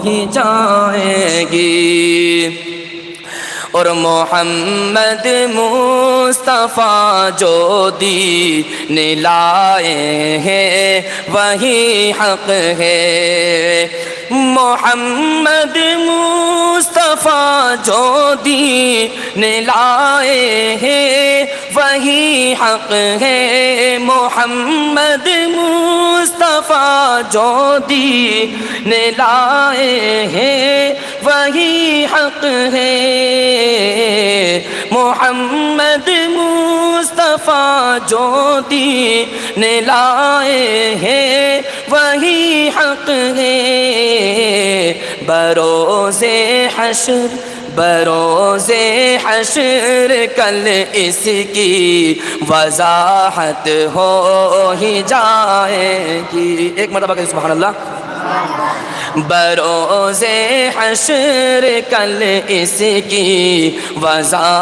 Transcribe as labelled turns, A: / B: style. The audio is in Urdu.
A: ہی جائے گی۔ اور محمد مصطفیٰ جو دین لائے ہیں وہی حق ہے۔ محمد مصطفیٰ جو دین لائے ہیں وہی حق ہے۔ محمد مصطفیٰ جو دین لائے ہیں وہی حق ہے۔ محمد مصطفیٰ جو دین لائے ہیں وہی حق ہے۔ بروز حشر بروز حشر کل اس کی وضاحت ہو ہی جائے گی۔ ایک مرتبہ کہ سبحان اللہ۔ بروز حشر کل اس کی وضاحت